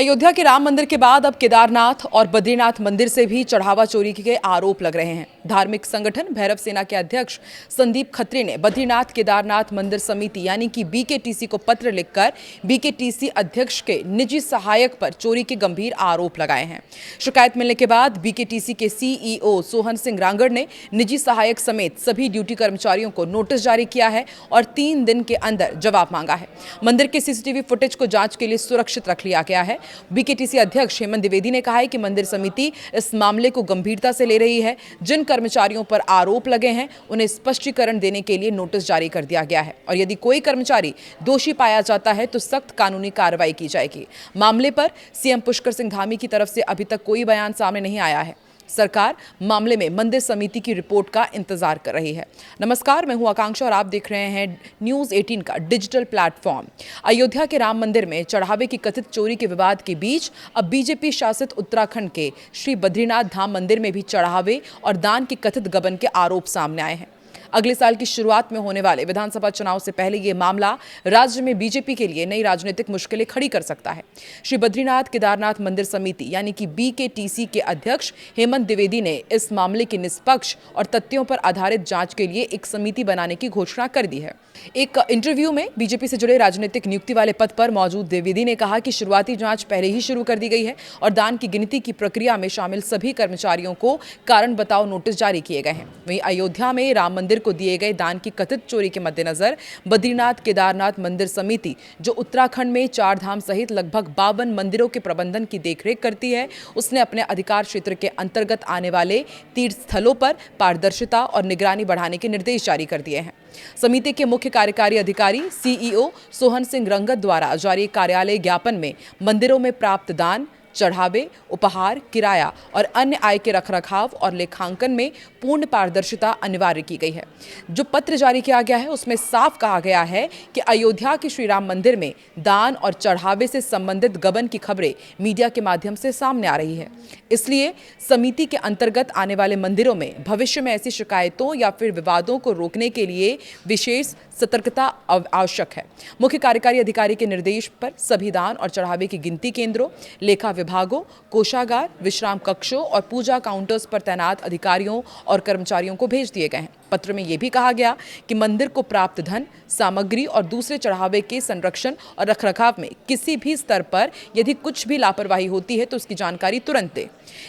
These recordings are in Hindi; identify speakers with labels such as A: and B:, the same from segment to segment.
A: अयोध्या के राम मंदिर के बाद अब केदारनाथ और बद्रीनाथ मंदिर से भी चढ़ावा चोरी के आरोप लग रहे हैं। धार्मिक संगठन भैरव सेना के अध्यक्ष संदीप खत्री ने बद्रीनाथ केदारनाथ मंदिर समिति यानी कि बीकेटीसी को पत्र लिखकर बीकेटीसी अध्यक्ष के निजी सहायक पर चोरी के गंभीर आरोप लगाए हैं। शिकायत मिलने के बाद बीकेटीसी के सीईओ सोहन सिंह रांगड़ ने निजी सहायक समेत सभी ड्यूटी कर्मचारियों को नोटिस जारी किया है और 3 दिन के अंदर जवाब मांगा है। मंदिर के सीसीटीवी फुटेज को जांच के लिए सुरक्षित रख लिया गया है। बीकेटीसी अध्यक्ष हेमंत द्विवेदी ने कहा है कि मंदिर समिति इस मामले को गंभीरता से ले रही है। जिन कर्मचारियों पर आरोप लगे हैं उन्हें स्पष्टीकरण देने के लिए नोटिस जारी कर दिया गया है और यदि कोई कर्मचारी दोषी पाया जाता है तो सख्त कानूनी कार्रवाई की जाएगी। मामले पर सीएम पुष्कर सिंह धामी की तरफ से अभी तक कोई बयान सामने नहीं आया है। सरकार मामले में मंदिर समिति की रिपोर्ट का इंतजार कर रही है। नमस्कार, मैं हूं आकांक्षा और आप देख रहे हैं न्यूज़ 18 का डिजिटल प्लेटफॉर्म। अयोध्या के राम मंदिर में चढ़ावे की कथित चोरी के विवाद के बीच अब बीजेपी शासित उत्तराखंड के श्री बद्रीनाथ धाम मंदिर में भी चढ़ावे और दान के कथित गबन के आरोप सामने आए हैं। अगले साल की शुरुआत में होने वाले विधानसभा चुनाव से पहले ये मामला राज्य में बीजेपी के लिए नई राजनीतिक मुश्किलें खड़ी कर सकता है। श्री बद्रीनाथ केदारनाथ मंदिर समिति यानी कि बीकेटीसी के अध्यक्ष हेमंत द्विवेदी ने इस मामले की निष्पक्ष और तथ्यों पर आधारित जांच के लिए एक समिति बनाने की घोषणा कर दी है। एक इंटरव्यू में बीजेपी से जुड़े राजनीतिक नियुक्ति वाले पद पर मौजूद द्विवेदी ने कहा कि शुरुआती जांच पहले ही शुरू कर दी गई है और दान की गिनती की प्रक्रिया में शामिल सभी कर्मचारियों को कारण बताओ नोटिस जारी किए गए हैं। वहीं अयोध्या में राम मंदिर को दिए गए दान की कथित चोरी के मद्देनजर बद्रीनाथ केदारनाथ मंदिर समिति, जो उत्तराखंड में 4 धाम सहित लगभग 52 मंदिरों के प्रबंधन की देखरेख करती है, उसने अपने अधिकार क्षेत्र के अंतर्गत आने वाले तीर्थ स्थलों पर पारदर्शिता और निगरानी बढ़ाने के निर्देश जारी कर दिए हैं। समिति के मुख्य कार्यकारी अधिकारी सीईओ सोहन सिंह रंगत द्वारा जारी कार्यालय ज्ञापन में मंदिरों में प्राप्त दान, चढ़ावे, उपहार, किराया और अन्य आय के रखरखाव और लेखांकन में पूर्ण पारदर्शिता अनिवार्य की गई है। जो पत्र जारी किया गया है उसमें साफ कहा गया है कि अयोध्या के श्री राम मंदिर में दान और चढ़ावे से संबंधित गबन की खबरें मीडिया के माध्यम से सामने आ रही है। इसलिए समिति के अंतर्गत आने वाले मंदिरों में भविष्य में ऐसी शिकायतों या फिर विवादों को रोकने के लिए विशेष सतर्कता आवश्यक है। मुख्य कार्यकारी अधिकारी के निर्देश पर सभी दान और चढ़ावे की गिनती केंद्रों, लेखा विभागों, कोषागार, विश्राम कक्षों और पूजा काउंटर्स पर तैनात अधिकारियों और कर्मचारियों को भेज दिए गए हैं। पत्र में यह भी कहा गया कि मंदिर को प्राप्त धन, सामग्री और दूसरे चढ़ावे के संरक्षण और रखरखाव में किसी भी स्तर पर यदि कुछ भी लापरवाही होती है तो उसकी जानकारी तुरंत दें।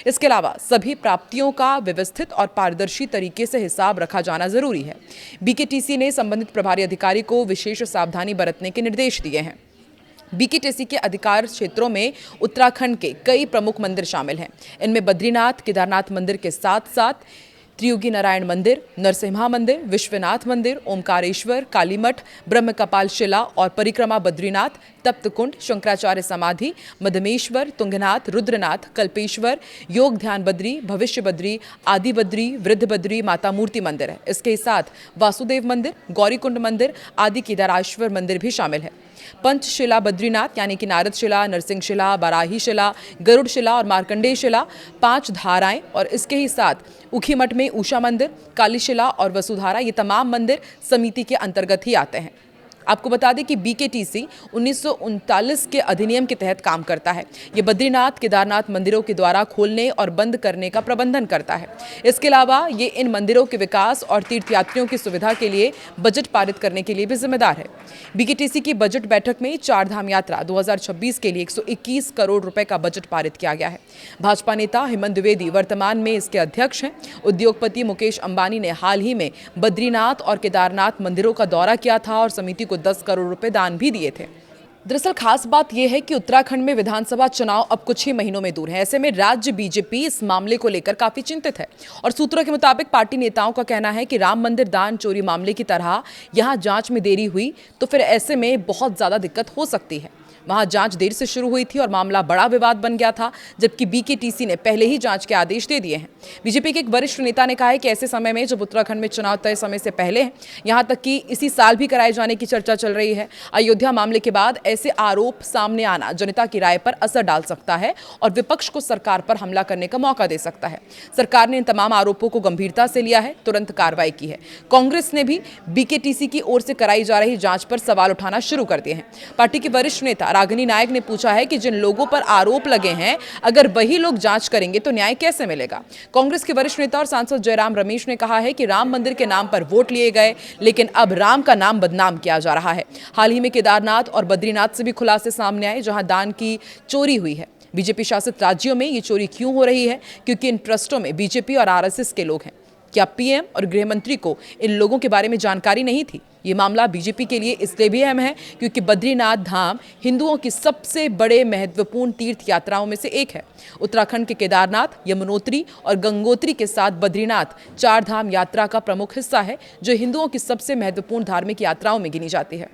A: इसके अलावा सभी प्राप्तियों का व्यवस्थित और पारदर्शी तरीके से हिसाब रखा जाना जरूरी है। बीकेटीसी ने संबंधित प्रभारी अधिकारी को विशेष सावधानी बरतने के निर्देश दिए हैं। बीकेटीसी के अधिकार क्षेत्रों में उत्तराखंड के कई प्रमुख मंदिर शामिल हैं। इनमें बद्रीनाथ केदारनाथ मंदिर के साथ साथ त्रियुगी नारायण मंदिर, नरसिम्हा मंदिर, विश्वनाथ मंदिर, ओमकारेश्वर, कालीमठ, ब्रह्म कपाल शिला और परिक्रमा बद्रीनाथ, तप्तकुंड, शंकराचार्य समाधि, मधमेश्वर, तुंगनाथ, रुद्रनाथ, कल्पेश्वर, योग ध्यान बद्री, भविष्य बद्री, आदि बद्री, वृद्ध बद्री, माता मूर्ति मंदिर है। इसके साथ वासुदेव मंदिर, गौरीकुंड मंदिर, आदि केदारेश्वर मंदिर भी शामिल है। पंचशिला बद्रीनाथ यानी कि नारद शिला, नरसिंह शिला, बाराही शिला, गरुड़ शिला और मार्कंडेय शिला, 5 धाराएं और इसके ही साथ उखीमठ में उषा मंदिर, काली शिला और वसुधारा, ये तमाम मंदिर समिति के अंतर्गत ही आते हैं। आपको बता दें कि बीकेटीसी 1939 के अधिनियम के तहत काम करता है। ये बद्रीनाथ केदारनाथ मंदिरों के द्वारा खोलने और बंद करने का प्रबंधन करता है। इसके अलावा ये इन मंदिरों के विकास और तीर्थयात्रियों की सुविधा के लिए बजट पारित करने के लिए भी जिम्मेदार है। बीकेटीसी की बजट बैठक में 4 धाम यात्रा 2026 के लिए 121 करोड़ रुपए का बजट पारित किया गया है। भाजपा नेता हेमंत द्विवेदी वर्तमान में इसके अध्यक्ष हैं। उद्योगपति मुकेश अंबानी ने हाल ही में बद्रीनाथ और केदारनाथ मंदिरों का दौरा किया था और समिति 10 करोड़ रुपए दान भी दिए थे। दरअसल खास बात यह है कि उत्तराखंड में विधानसभा चुनाव अब कुछ ही महीनों में दूर है। ऐसे में राज्य बीजेपी इस मामले को लेकर काफी चिंतित है और सूत्रों के मुताबिक पार्टी नेताओं का कहना है कि राम मंदिर दान चोरी मामले की तरह यहां जांच में देरी हुई तो फिर ऐसे में बहुत ज्यादा दिक्कत हो सकती है। वहां जांच देर से शुरू हुई थी और मामला बड़ा विवाद बन गया था, जबकि बीकेटीसी ने पहले ही जांच के आदेश दे दिए हैं। बीजेपी के एक वरिष्ठ नेता ने कहा है कि ऐसे समय में जब उत्तराखंड में चुनाव तय समय से पहले हैं, यहां तक कि इसी साल भी कराए जाने की चर्चा चल रही है, अयोध्या मामले के बाद ऐसे आरोप सामने आना जनता की राय पर असर डाल सकता है और विपक्ष को सरकार पर हमला करने का मौका दे सकता है। सरकार ने इन तमाम आरोपों को गंभीरता से लिया है, तुरंत कार्रवाई की है। कांग्रेस ने भी बीकेटीसी की ओर से कराई जा रही जांच पर सवाल उठाना शुरू कर दिए हैं। पार्टी के वरिष्ठ नेता रागिनी नायक ने पूछा है कि जिन लोगों पर आरोप लगे हैं, अगर वही लोग जांच करेंगे तो न्याय कैसे मिलेगा। कांग्रेस के वरिष्ठ नेता और सांसद जयराम रमेश ने कहा है कि राम मंदिर के नाम पर वोट लिए गए, लेकिन अब राम का नाम बदनाम किया जा रहा है। हाल ही में केदारनाथ और बद्रीनाथ से भी खुलासे सामने आए, जहां दान की चोरी हुई है। बीजेपी शासित राज्यों में ये चोरी क्यों हो रही है? क्योंकि इन ट्रस्टों में बीजेपी और आरएसएस के लोग हैं। क्या पीएम और गृह मंत्री को इन लोगों के बारे में जानकारी नहीं थी? ये मामला बीजेपी के लिए इसलिए भी अहम है क्योंकि बद्रीनाथ धाम हिंदुओं की सबसे बड़े महत्वपूर्ण तीर्थ यात्राओं में से एक है। उत्तराखंड के केदारनाथ, यमुनोत्री और गंगोत्री के साथ बद्रीनाथ 4 धाम यात्रा का प्रमुख हिस्सा है, जो हिंदुओं की सबसे महत्वपूर्ण धार्मिक यात्राओं में गिनी जाती है।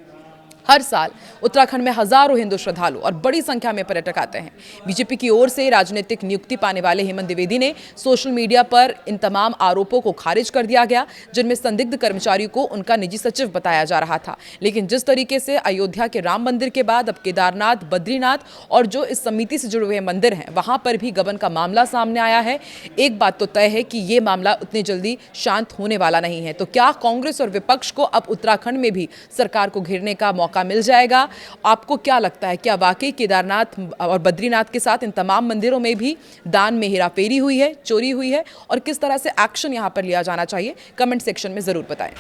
A: हर साल उत्तराखंड में हजारों हिंदू श्रद्धालु और बड़ी संख्या में पर्यटक आते हैं। बीजेपी की ओर से राजनीतिक नियुक्ति पाने वाले हेमंत द्विवेदी ने सोशल मीडिया पर इन तमाम आरोपों को खारिज कर दिया गया, जिनमें संदिग्ध कर्मचारियों को उनका निजी सचिव बताया जा रहा था। लेकिन जिस तरीके से अयोध्या के राम मंदिर के बाद अब केदारनाथ, बद्रीनाथ और जो इस समिति से जुड़े हुए मंदिर हैं, वहां पर भी गबन का मामला सामने आया है, एक बात तो तय है कि ये मामला उतनी जल्दी शांत होने वाला नहीं है। तो क्या कांग्रेस और विपक्ष को अब उत्तराखंड में भी सरकार को घेरने का मौका मिल जाएगा? आपको क्या लगता है, क्या वाकई केदारनाथ और बद्रीनाथ के साथ इन तमाम मंदिरों में भी दान में हेराफेरी हुई है, चोरी हुई है, और किस तरह से एक्शन यहां पर लिया जाना चाहिए? कमेंट सेक्शन में जरूर बताएं।